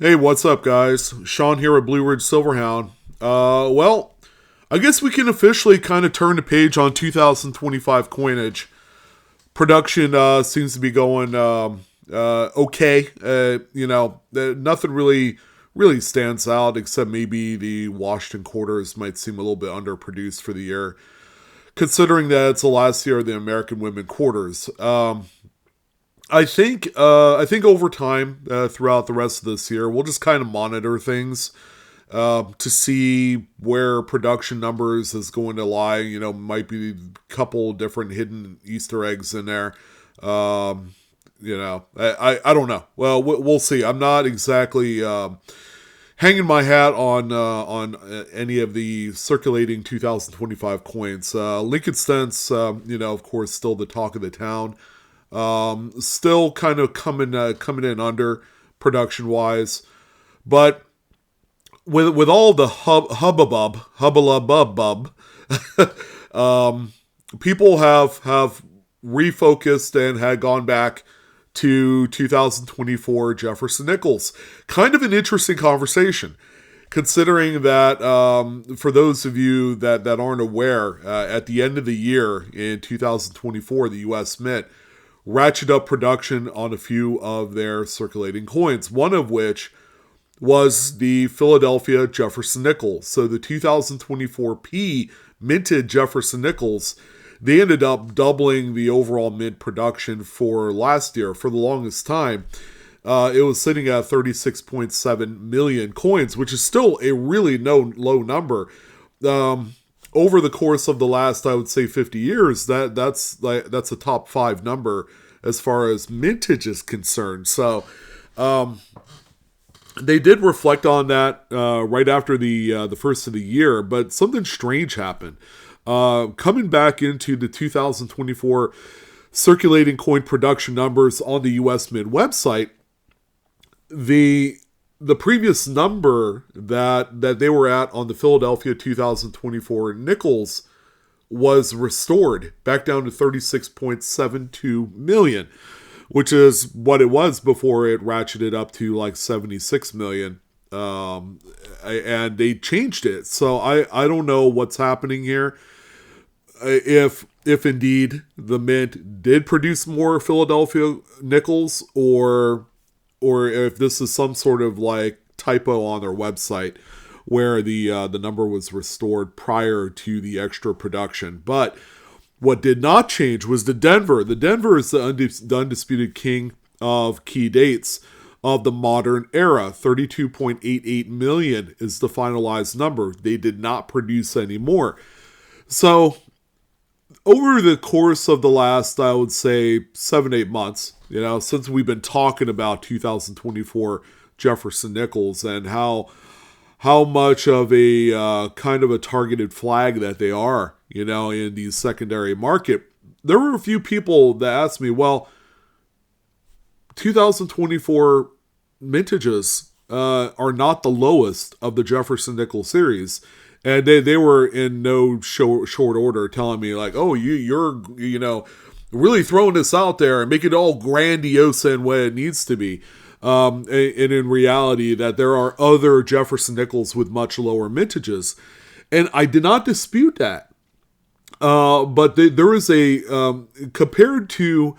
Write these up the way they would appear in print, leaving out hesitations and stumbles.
Hey, what's up, guys? Sean here at Blue Ridge Silverhound. Well, I guess we can officially kind of turn the page on 2025 coinage. Production seems to be going okay. Nothing really stands out except maybe the Washington quarters might seem a little bit underproduced for the year, considering that it's the last year of the American women quarters. I think over time, throughout the rest of this year, we'll just kind of monitor things to see where production numbers is going to lie. Might be a couple different hidden Easter eggs in there. I don't know. Well, we'll see. I'm not exactly hanging my hat on any of the circulating 2025 coins. Lincoln Stents, of course, still the talk of the town. Still kind of coming in under production wise, but with all the hubbalubub, people have refocused and had gone back to 2024 Jefferson Nichols. Kind of an interesting conversation, considering that for those of you that aren't aware, at the end of the year in 2024, the U.S. Mint ratchet up production on a few of their circulating coins, one of which was the Philadelphia Jefferson Nichols. So the 2024 P minted Jefferson Nichols, they ended up doubling the overall mint production for last year. For the longest time, it was sitting at 36.7 million coins, which is still a really low number. Over the course of the last, I would say, 50 years, that's a top 5 number as far as mintage is concerned. So they did reflect on that right after the first of the year, but something strange happened. Coming back into the 2024 circulating coin production numbers on the U.S. Mint website, the previous number that they were at on the Philadelphia 2024 Nichols was restored back down to 36.72 million, which is what it was before it ratcheted up to like 76 million. And they changed it. So I don't know what's happening here. If indeed the mint did produce more Philadelphia Nichols, or if this is some sort of like typo on their website where the number was restored prior to the extra production. But what did not change was the Denver. The Denver is the undisputed king of key dates of the modern era. 32.88 million is the finalized number. They did not produce any more. So over the course of the last, I would say, 7-8 months, since we've been talking about 2024 Jefferson Nichols and how much of a kind of a targeted flag that they are, in the secondary market, there were a few people that asked me, well, 2024 mintages are not the lowest of the Jefferson Nichols series. And they were in no short order telling me like, oh, you're really throwing this out there and make it all grandiose and what it needs to be. And in reality, that there are other Jefferson Nichols with much lower mintages. And I did not dispute that. But there is compared to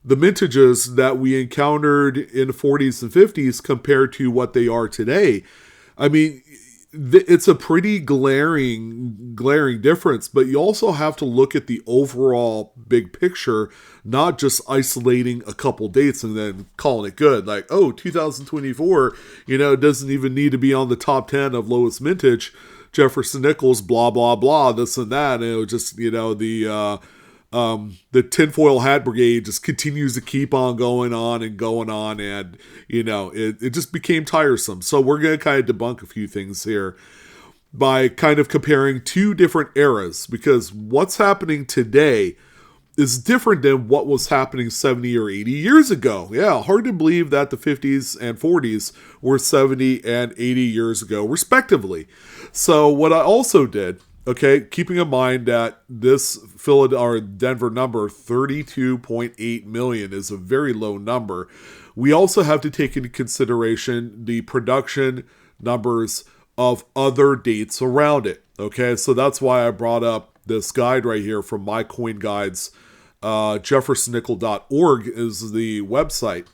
the mintages that we encountered in the 40s and 50s compared to what they are today, I mean, it's a pretty glaring difference, but you also have to look at the overall big picture, not just isolating a couple dates and then calling it good. Like, oh, 2024, doesn't even need to be on the top 10 of lowest mintage. Jefferson Nichols, blah, blah, blah, this and that. And it was just, the tinfoil hat brigade just continues to keep on going on. And, it just became tiresome. So we're going to kind of debunk a few things here by kind of comparing two different eras, because what's happening today is different than what was happening 70 or 80 years ago. Yeah, hard to believe that the 50s and 40s were 70 and 80 years ago, respectively. So what I also did, okay, keeping in mind that this Denver number, 32.8 million, is a very low number. we also have to take into consideration the production numbers of other dates around it. Okay, so that's why I brought up this guide right here from My Coin Guides. jeffersonnickel.org is the website.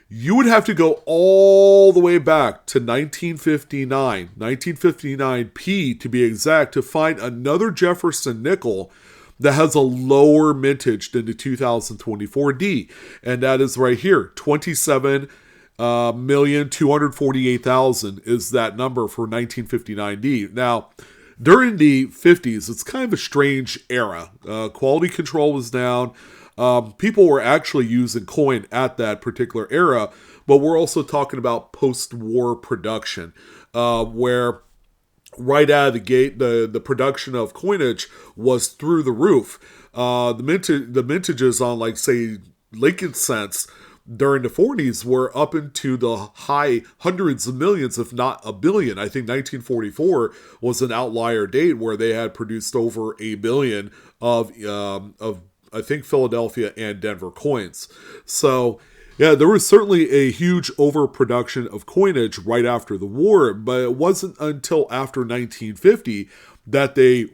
You would have to go all the way back to 1959P to be exact, to find another Jefferson nickel that has a lower mintage than the 2024D. And that is right here, 27,248,000 is that number for 1959D. Now, during the 50s, it's kind of a strange era. Quality control was down. People were actually using coin at that particular era, but we're also talking about post-war production, where right out of the gate, the production of coinage was through the roof. The mintages on, like, say, Lincoln cents during the 40s were up into the high hundreds of millions, if not a billion. I think 1944 was an outlier date where they had produced over a billion of I think Philadelphia and Denver coins. So yeah, there was certainly a huge overproduction of coinage right after the war, but it wasn't until after 1950 that they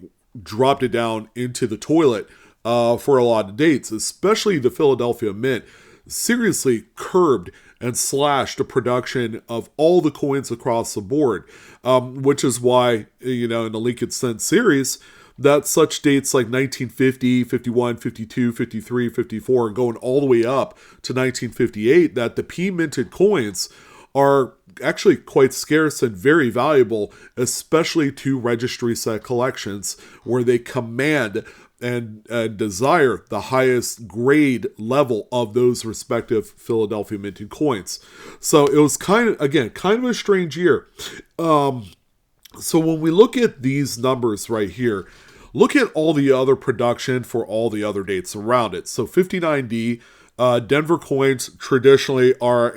dropped it down into the toilet for a lot of dates, especially the Philadelphia Mint seriously curbed and slashed the production of all the coins across the board, which is why, in the Lincoln Cent series, that such dates like 1950, 51, 52, 53, 54, and going all the way up to 1958, that the P-minted coins are actually quite scarce and very valuable, especially to registry set collections, where they command and desire the highest grade level of those respective Philadelphia minted coins. So it was kind of a strange year. So when we look at these numbers right here, look at all the other production for all the other dates around it. So 59D, Denver coins traditionally are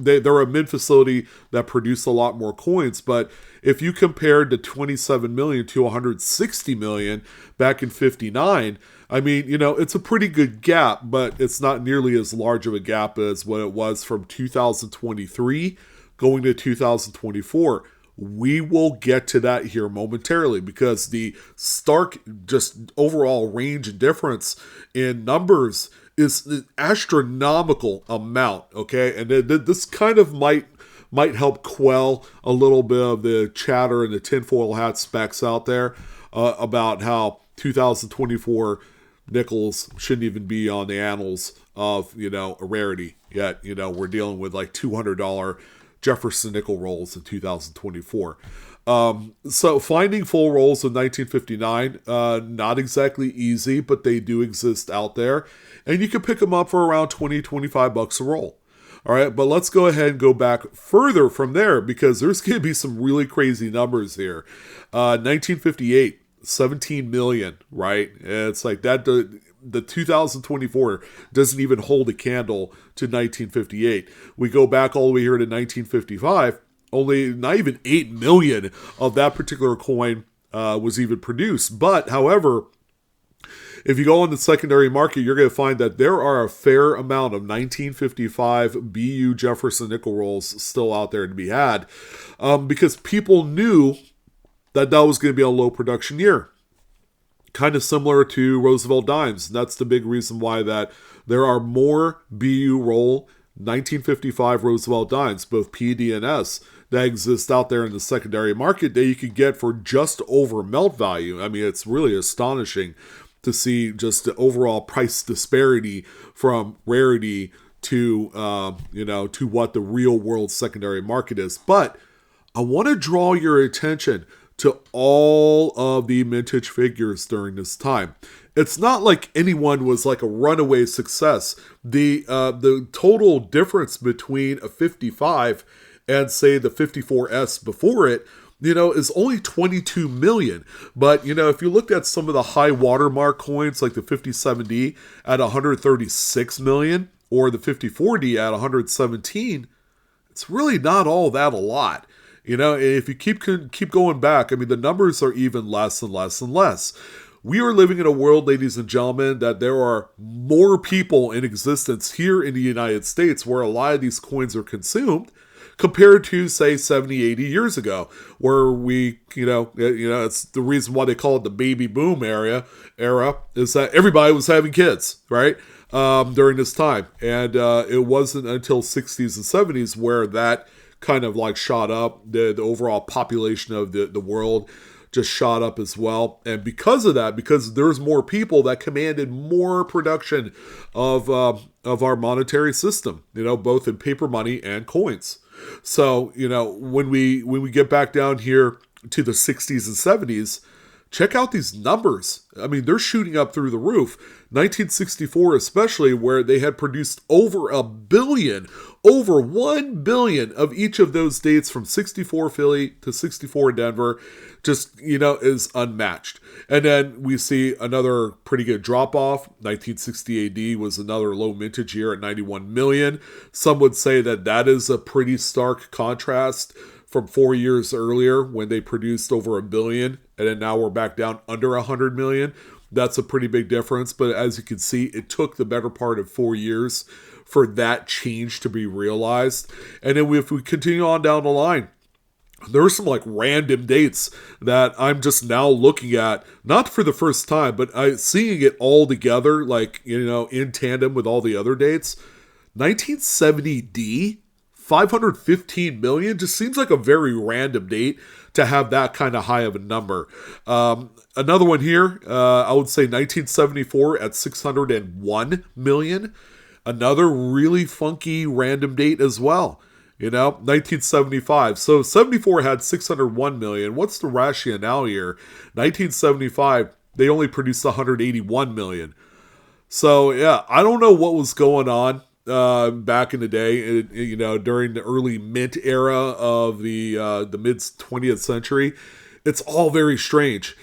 they're a mint facility that produce a lot more coins, but if you compared the 27 million to 160 million back in 59, I mean, it's a pretty good gap, but it's not nearly as large of a gap as what it was from 2023 going to 2024. We will get to that here momentarily, because the stark, just overall range and difference in numbers is an astronomical amount, okay? And this kind of might help quell a little bit of the chatter and the tinfoil hat specs out there about how 2024 nickels shouldn't even be on the annals of, a rarity. Yet, we're dealing with like $200 Jefferson nickel rolls in 2024. So finding full rolls of 1959, not exactly easy, but they do exist out there. And you can pick them up for around $20-25 a roll. All right, but let's go ahead and go back further from there, because there's going to be some really crazy numbers here. 1958, 17 million, right? And it's like that. The 2024 doesn't even hold a candle to 1958. We go back all the way here to 1955. Only not even 8 million of that particular coin was even produced. But, however, if you go on the secondary market, you're going to find that there are a fair amount of 1955 BU Jefferson nickel rolls still out there to be had, because people knew that was going to be a low production year. Kind of similar to Roosevelt dimes. That's the big reason why that there are more BU roll 1955 Roosevelt dimes, both P, D, and S, that exist out there in the secondary market that you could get for just over melt value. I mean, it's really astonishing to see just the overall price disparity from rarity to, to what the real world secondary market is. But I want to draw your attention to all of the mintage figures during this time. It's not like anyone was like a runaway success. The total difference between a 55 and, say, the 54S before it, is only 22 million. But, if you looked at some of the high watermark coins, like the 57D at 136 million, or the 54D at 117, it's really not all that a lot. If you keep going back, I mean, the numbers are even less and less and less. We are living in a world, ladies and gentlemen, that there are more people in existence here in the United States where a lot of these coins are consumed compared to, say, 70, 80 years ago, where we, it's the reason why they call it the baby boom era is that everybody was having kids, right? During this time. And it wasn't until 60s and 70s where that kind of like shot up. The overall population of the world just shot up as well. And because of that, because there's more people, that commanded more production of our monetary system, both in paper money and coins. So, when we get back down here to the 60s and 70s, check out these numbers. I mean, they're shooting up through the roof. 1964 especially, where they had produced over 1 billion of each of those dates from 64 Philly to 64 Denver, just, is unmatched. And then we see another pretty good drop off. 1960 AD was another low mintage year at 91 million. Some would say that is a pretty stark contrast from 4 years earlier when they produced over 1 billion, and then now we're back down under 100 million. That's a pretty big difference, but as you can see, it took the better part of 4 years for that change to be realized. And then if we continue on down the line, there are some like random dates that I'm just now looking at, not for the first time, but seeing it all together, like, in tandem with all the other dates. 1970D, 515 million just seems like a very random date to have that kind of high of a number. Another one here, I would say 1974 at 601 million. Another really funky random date as well. 1975. So 74 had 601 million. What's the rationale here? 1975, they only produced 181 million. So yeah, I don't know what was going on back in the day, during the early mint era of the mid 20th century. It's all very strange.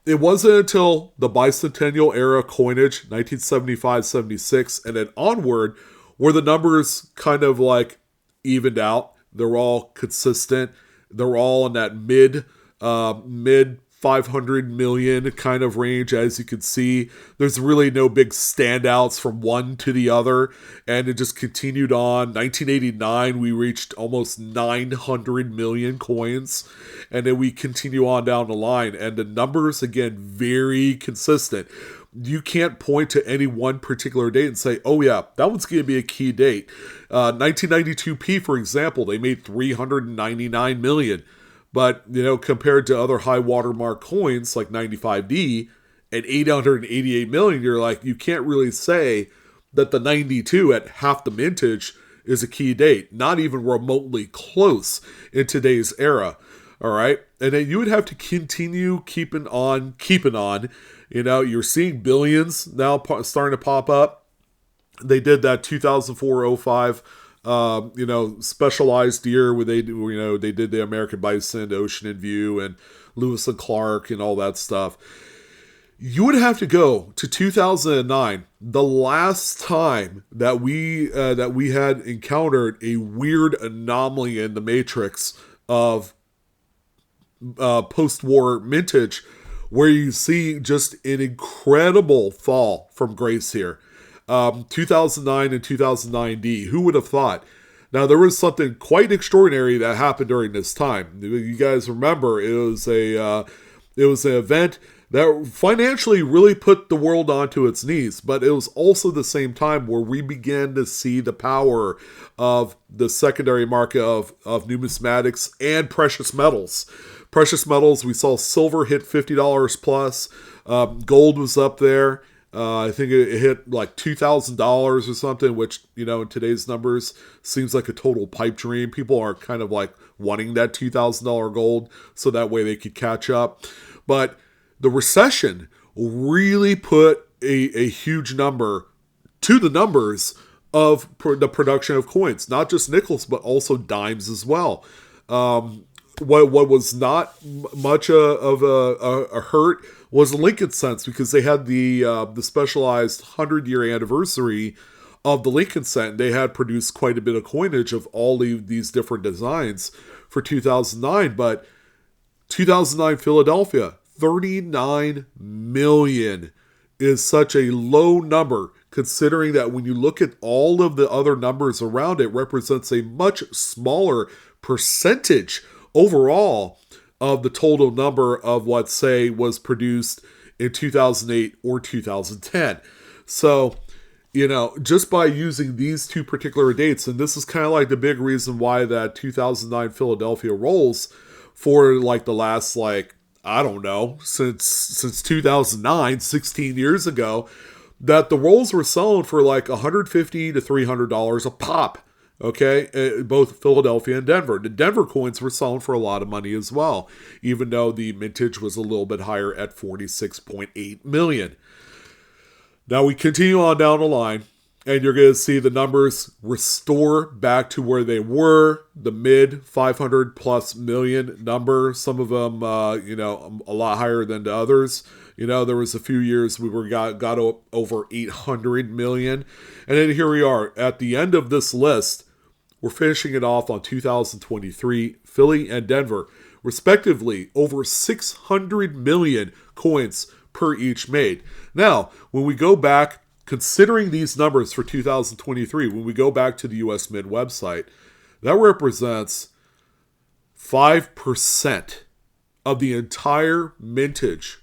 It wasn't until the bicentennial era coinage, 1975-76, and then onward, where the numbers kind of like evened out. They're all consistent. They're all in that mid 500 million kind of range. As you can see, there's really no big standouts from one to the other, and it just continued on. 1989, we reached almost 900 million coins, and then we continue on down the line, and the numbers, again, very consistent. You can't point to any one particular date and say, oh yeah, that one's going to be a key date. 1992P, for example, they made 399 million. But, compared to other high watermark coins like 95D at 888 million, you're like, you can't really say that the 92 at half the mintage is a key date. Not even remotely close in today's era. All right. And then you would have to continue keeping on. You're seeing billions now starting to pop up. They did that 2004-05 specialized year where they did the American Bison, Ocean and View, and Lewis and Clark, and all that stuff. You would have to go to 2009, the last time that we had encountered a weird anomaly in the matrix of post-war mintage, where you see just an incredible fall from grace here. 2009 and 2009D. Who would have thought? Now, there was something quite extraordinary that happened during this time. You guys remember, it was an event that financially really put the world onto its knees, but it was also the same time where we began to see the power of the secondary market of numismatics and precious metals. Precious metals, we saw silver hit $50 plus. Gold was up there. I think it hit like $2,000 or something, which, in today's numbers seems like a total pipe dream. People are kind of like wanting that $2,000 gold so that way they could catch up. But the recession really put a huge number to the numbers of the production of coins, not just nickels, but also dimes as well. What was not much of a hurt was Lincoln cents, because they had the specialized 100-year anniversary of the Lincoln cent. They had produced quite a bit of coinage of all these different designs for 2009. But 2009 Philadelphia, $39 million is such a low number, considering that when you look at all of the other numbers around it, represents a much smaller percentage overall of the total number of what, say, was produced in 2008 or 2010. So, just by using these two particular dates, and this is kind of like the big reason why that 2009 Philadelphia rolls for like the last, like, I don't know, since 2009, 16 years ago, that the rolls were selling for like $150 to $300 a pop. Okay, both Philadelphia and Denver. The Denver coins were selling for a lot of money as well, even though the mintage was a little bit higher at $46.8 million. Now we continue on down the line, and you're going to see the numbers restore back to where they were, the mid 500 plus million number. Some of them, a lot higher than the others. There was a few years we got over 800 million. And then here we are at the end of this list. We're finishing it off on 2023, Philly and Denver, respectively, over 600 million coins per each made. Now, when we go back, considering these numbers for 2023, when we go back to the US Mint website, that represents 5% of the entire mintage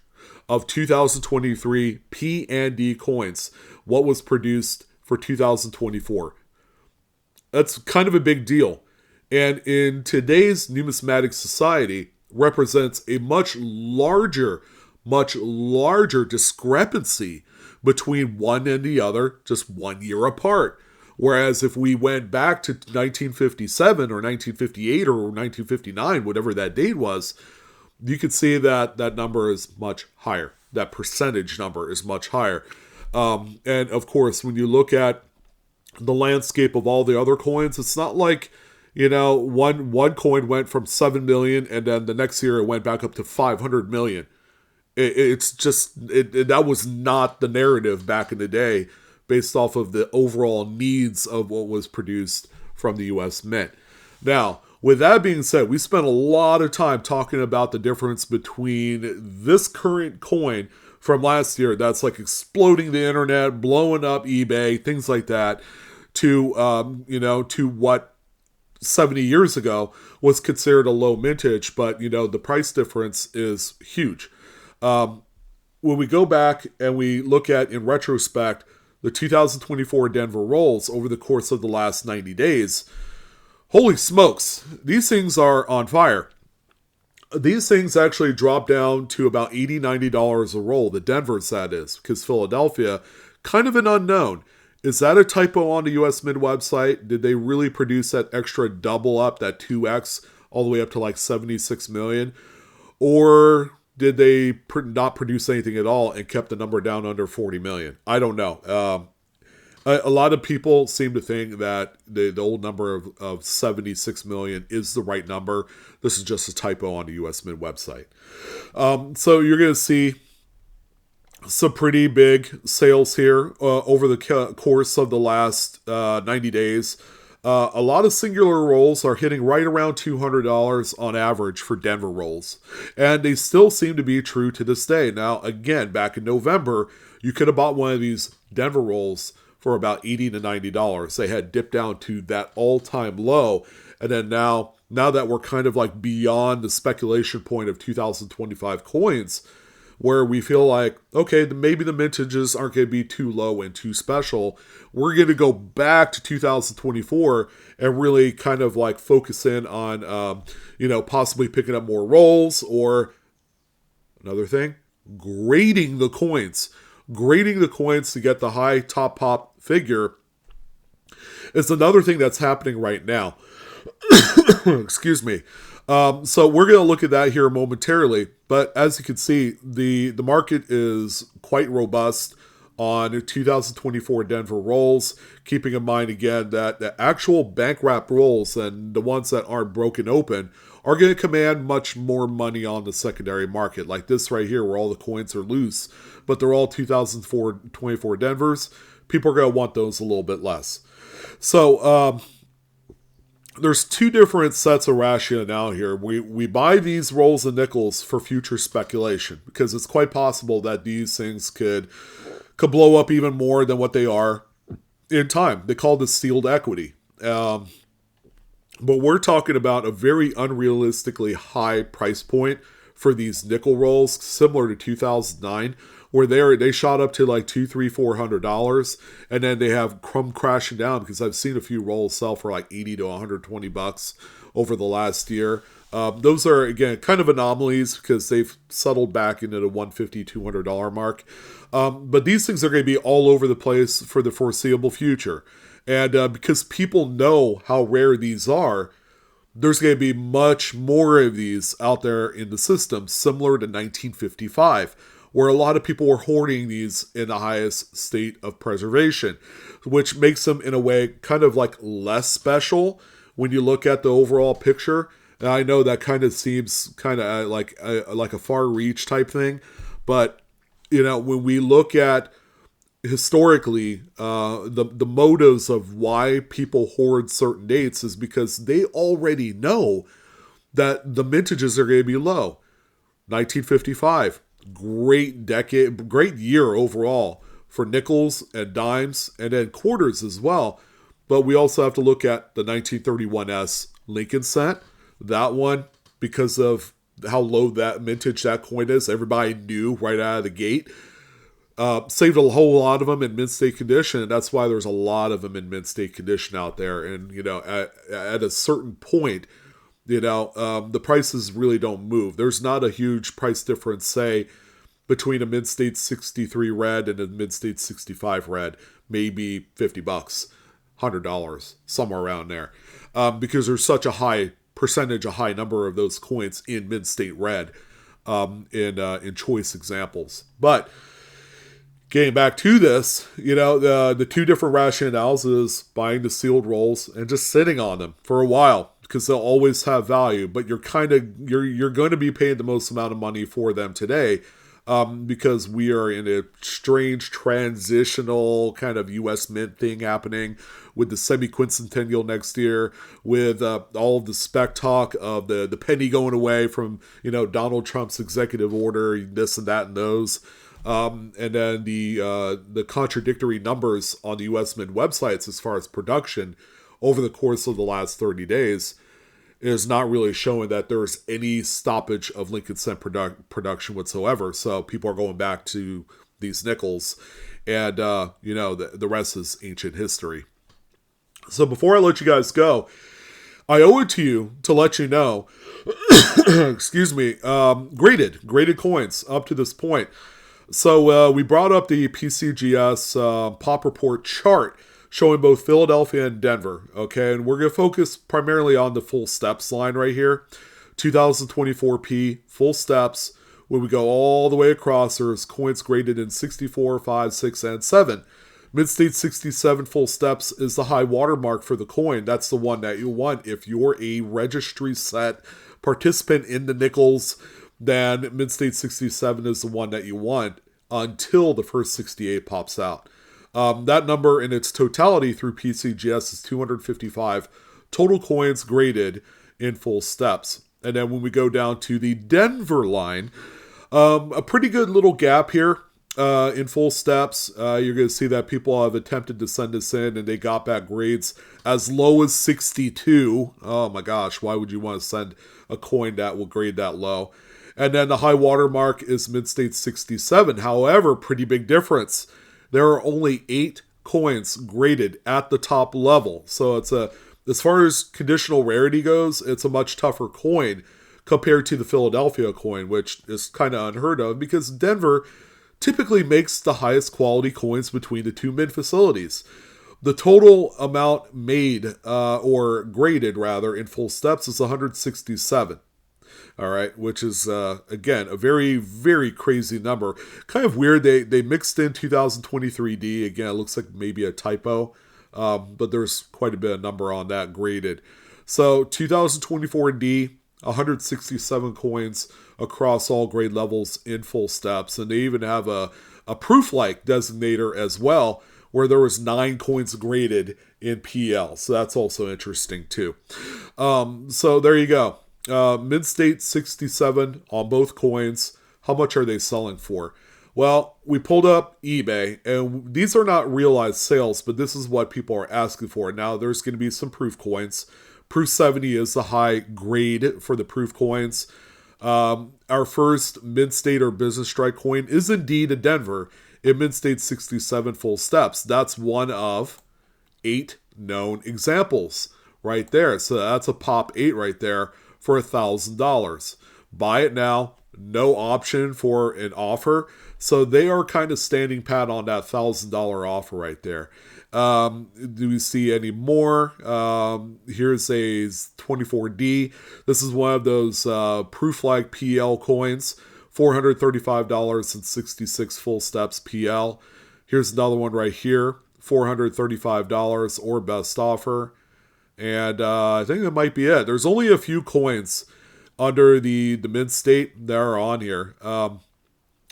of 2023 P&D coins, what was produced for 2024. That's kind of a big deal. And in today's numismatic society, represents a much larger discrepancy between one and the other, just 1 year apart. Whereas if we went back to 1957 or 1958 or 1959, whatever that date was, you could see that that number is much higher. That percentage number is much higher. And of course, when you look at the landscape of all the other coins, it's not like, one coin went from 7 million and then the next year it went back up to 500 million. It's just, that was not the narrative back in the day based off of the overall needs of what was produced from the US Mint. Now, with that being said, we spent a lot of time talking about the difference between this current coin from last year that's like exploding the internet, blowing up eBay, things like that, to what 70 years ago was considered a low mintage, but the price difference is huge. When we go back and we look at, in retrospect, the 2024 Denver rolls over the course of the last 90 days, holy smokes, these things are on fire. These things actually dropped down to about $80, $90 a roll, the Denver's that is, because Philadelphia, kind of an unknown. Is that a typo on the US Mint website? Did they really produce that extra double up, that 2x, all the way up to like 76 million? Or did they not produce anything at all and kept the number down under 40 million? I don't know. A lot of people seem to think that the old number of 76 million is the right number. This is just a typo on the US Mint website. So you're going to see some pretty big sales here over the course of the last 90 days. A lot of singular rolls are hitting right around $200 on average for Denver rolls. And they still seem to be true to this day. Now, again, back in November, you could have bought one of these Denver rolls for about $80 to $90. They had dipped down to that all-time low. And then now that we're kind of like beyond the speculation point of 2025 coins, where we feel like, okay, maybe the mintages aren't going to be too low and too special. We're going to go back to 2024 and really kind of like focus in on, possibly picking up more rolls, or another thing, grading the coins. Grading the coins to get the high top pop figure is another thing that's happening right now. Excuse me. So we're going to look at that here momentarily. But as you can see, the market is quite robust on 2024 Denver rolls, keeping in mind again that the actual bank wrap rolls and the ones that aren't broken open are going to command much more money on the secondary market. Like this right here, where all the coins are loose, but they're all 2024 Denvers. People are going to want those a little bit less. So, there's two different sets of rationale here. We buy these rolls of nickels for future speculation because it's quite possible that these things could blow up even more than what they are in time. They call this sealed equity. But we're talking about a very unrealistically high price point for these nickel rolls, similar to 2009, where they shot up to like $200, $300, $400, and then they have come crashing down because I've seen a few rolls sell for like $80 to $120 over the last year. Those are, again, kind of anomalies because they've settled back into the $150, $200 mark. But these things are going to be all over the place for the foreseeable future. And because people know how rare these are, there's going to be much more of these out there in the system, similar to 1955, where a lot of people were hoarding these in the highest state of preservation, which makes them, in a way, kind of like less special when you look at the overall picture. And I know that kind of seems kind of like a far reach type thing, but when we look at historically, the motives of why people hoard certain dates is because they already know that the mintages are going to be low. 1955, great decade, great year overall for nickels and dimes and then quarters as well. But we also have to look at the 1931S Lincoln cent. That one, because of how low that mintage that coin is, everybody knew right out of the gate. Saved a whole lot of them in mint state condition, and that's why there's a lot of them in mint state condition out there. And at a certain point, the prices really don't move. There's not a huge price difference, say, between a mint state 63 red and a mint state 65 red, maybe $50, $100, somewhere around there, because there's such a high percentage, a high number of those coins in mint state red, in choice examples, but. Getting back to this, the two different rationales is buying the sealed rolls and just sitting on them for a while because they'll always have value. But you're going to be paying the most amount of money for them today because we are in a strange transitional kind of U.S. Mint thing happening with the semi-quincentennial next year, with all of the spec talk of the penny going away from Donald Trump's executive order, this and that and those. And then the contradictory numbers on the U.S. Mint websites as far as production over the course of the last 30 days is not really showing that there's any stoppage of Lincoln cent production whatsoever. So people are going back to these nickels, and the rest is ancient history. So before I let you guys go, I owe it to you to let you know, excuse me, graded coins up to this point. So we brought up the PCGS Pop Report chart showing both Philadelphia and Denver, okay? And we're going to focus primarily on the full steps line right here. 2024P, full steps. When we go all the way across, there's coins graded in 64, 5, 6, and 7. Mid-state 67 full steps is the high watermark for the coin. That's the one that you want if you're a registry set participant in the nickels. Then mid-state 67 is the one that you want until the first 68 pops out. That number in its totality through PCGS is 255 total coins graded in full steps. And then when we go down to the Denver line, a pretty good little gap here in full steps. You're going to see that people have attempted to send this in and they got back grades as low as 62. Oh my gosh, why would you want to send a coin that will grade that low? And then the high water mark is mid-state 67. However, pretty big difference. There are only 8 coins graded at the top level. So as far as conditional rarity goes, it's a much tougher coin compared to the Philadelphia coin, which is kind of unheard of because Denver typically makes the highest quality coins between the two mint facilities. The total amount made, or graded rather, in full steps is 167. All right, which is, again, a very, very crazy number. Kind of weird. They mixed in 2023D. Again, it looks like maybe a typo, but there's quite a bit of number on that graded. So 2024D, 167 coins across all grade levels in full steps. And they even have a proof-like designator as well, where there was 9 coins graded in PL. So that's also interesting too. So there you go. Mint state 67 on both coins. How much are they selling for? Well, we pulled up eBay, and these are not realized sales, but this is what people are asking for. Now, there's going to be some proof coins. Proof 70 is the high grade for the proof coins. Our first mint state or business strike coin is indeed a Denver in mint state 67 full steps. That's one of 8 known examples right there. So that's a pop 8 right there for $1,000. Buy it now. No option for an offer. So they are kind of standing pat on that $1,000 offer right there. Do we see any more? Here's a 24D. This is one of those proof-like PL coins. $435.66 full steps PL. Here's another one right here. $435 or best offer. And I think that might be it. There's only a few coins under the mint state that are on here.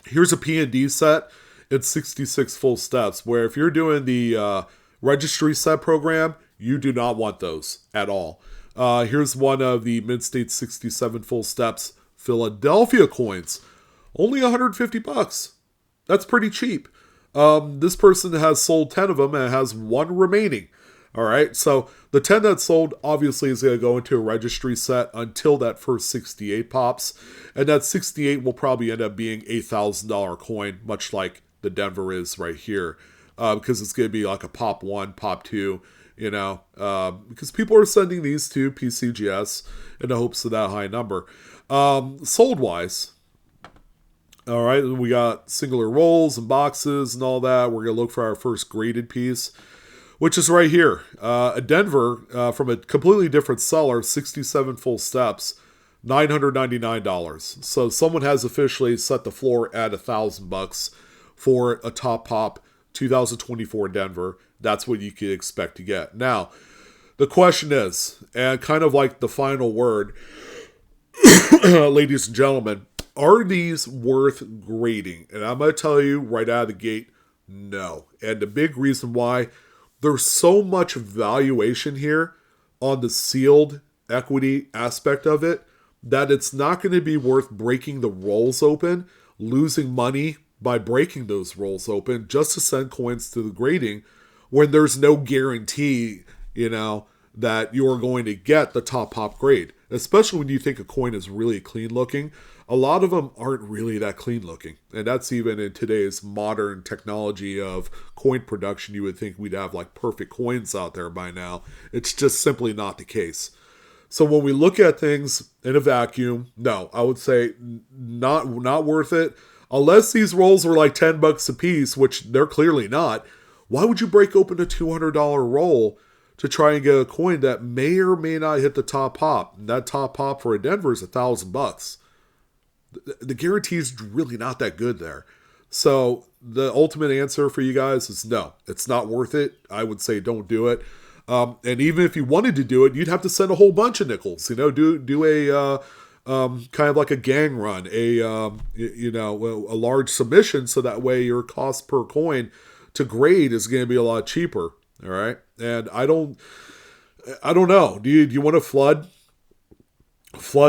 Here's a P&D set. It's 66 full steps, where if you're doing the registry set program, you do not want those at all. Here's one of the mint state 67 full steps Philadelphia coins. Only $150. That's pretty cheap. This person has sold 10 of them and has one remaining. All right, so the 10 that's sold obviously is going to go into a registry set until that first 68 pops. And that 68 will probably end up being a $1,000 coin, much like the Denver is right here. Because it's going to be like a pop 1, pop 2, because people are sending these to PCGS in the hopes of that high number. Sold-wise, all right, we got singular rolls and boxes and all that. We're going to look for our first graded piece, which is right here. A Denver from a completely different seller, 67 full steps, $999. So someone has officially set the floor at $1,000 for a top pop 2024 Denver. That's what you could expect to get. Now, the question is, and kind of like the final word, ladies and gentlemen, are these worth grading? And I'm going to tell you right out of the gate, no. And the big reason why, there's so much valuation here on the sealed equity aspect of it that it's not going to be worth breaking the rolls open, losing money by breaking those rolls open just to send coins to the grading when there's no guarantee, that you're going to get the top pop grade. Especially when you think a coin is really clean looking. A lot of them aren't really that clean looking. And that's even in today's modern technology of coin production. You would think we'd have like perfect coins out there by now. It's just simply not the case. So when we look at things in a vacuum, no, I would say not worth it. Unless these rolls were like $10 a piece, which they're clearly not. Why would you break open a $200 roll to try and get a coin that may or may not hit the top pop? And that top pop for a Denver is $1,000. The guarantee is really not that good there. So the ultimate answer for you guys is no, it's not worth it. I would say don't do it. And even if you wanted to do it, you'd have to send a whole bunch of nickels. Do a kind of like a gang run, a large submission, so that way your cost per coin to grade is going to be a lot cheaper. All right, and I don't know. Do you want to flood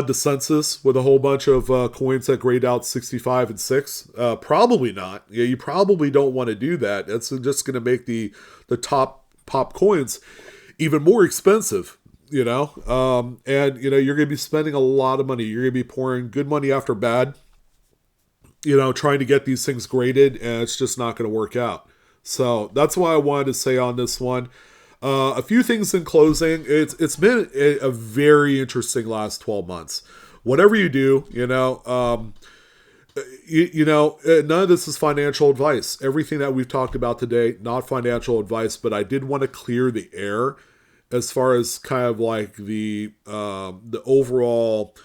the census with a whole bunch of coins that grade out 65 and 6? Probably not. Yeah, you probably don't want to do that. It's just going to make the top pop coins even more expensive, and you're going to be spending a lot of money. You're going to be pouring good money after bad, trying to get these things graded, and it's just not going to work out. So that's why I wanted to say on this one. A few things in closing. It's been a very interesting last 12 months. Whatever you do, none of this is financial advice. Everything that we've talked about today, not financial advice, but I did want to clear the air as far as kind of like the overall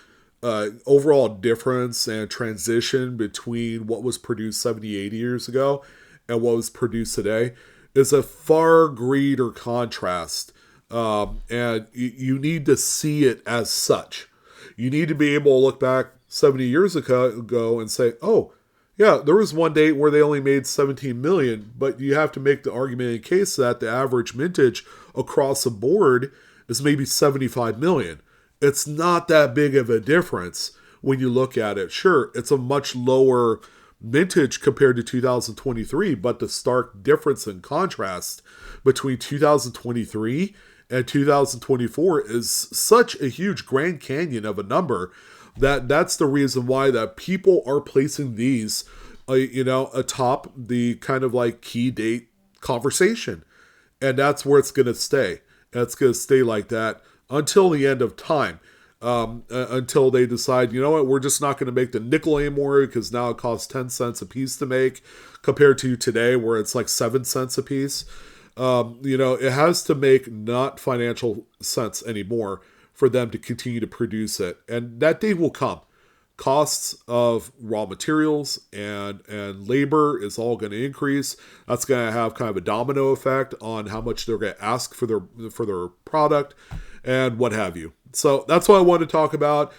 difference and transition between what was produced 70, 80 years ago and what was produced today is a far greater contrast. And you need to see it as such. You need to be able to look back 70 years ago and say, oh, Yeah, there was one date where they only made 17 million, but you have to make the argument in case that the average mintage across the board is maybe 75 million. It's not that big of a difference when you look at it. Sure, it's a much lower mintage compared to 2023, but the stark difference in contrast between 2023 and 2024 is such a huge Grand Canyon of a number that that's the reason why that people are placing these atop the kind of like key date conversation, and that's where it's going to stay. And it's going to stay like that until the end of time, until they decide, you know what, we're just not going to make the nickel anymore because now it costs 10 cents a piece to make compared to today where it's like 7 cents a piece. It has to make not financial sense anymore for them to continue to produce it. And that day will come. Costs of raw materials and labor is all going to increase. That's going to have kind of a domino effect on how much they're going to ask for their product and what have you. So that's what I wanted to talk about.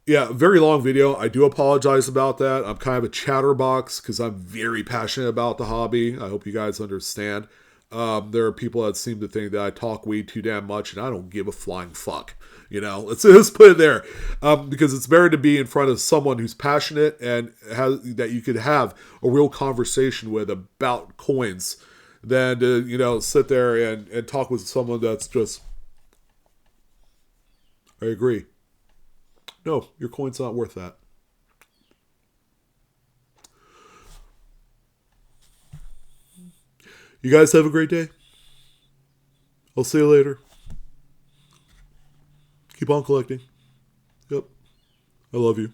Yeah, very long video. I do apologize about that. I'm kind of a chatterbox because I'm very passionate about the hobby. I hope you guys understand. There are people that seem to think that I talk way too damn much, and I don't give a flying fuck. Let's put it there, because it's better to be in front of someone who's passionate and that you could have a real conversation with about coins than to sit there and talk with someone that's just, I agree. No, your coin's not worth that. You guys have a great day. I'll see you later. Keep on collecting. Yep. I love you.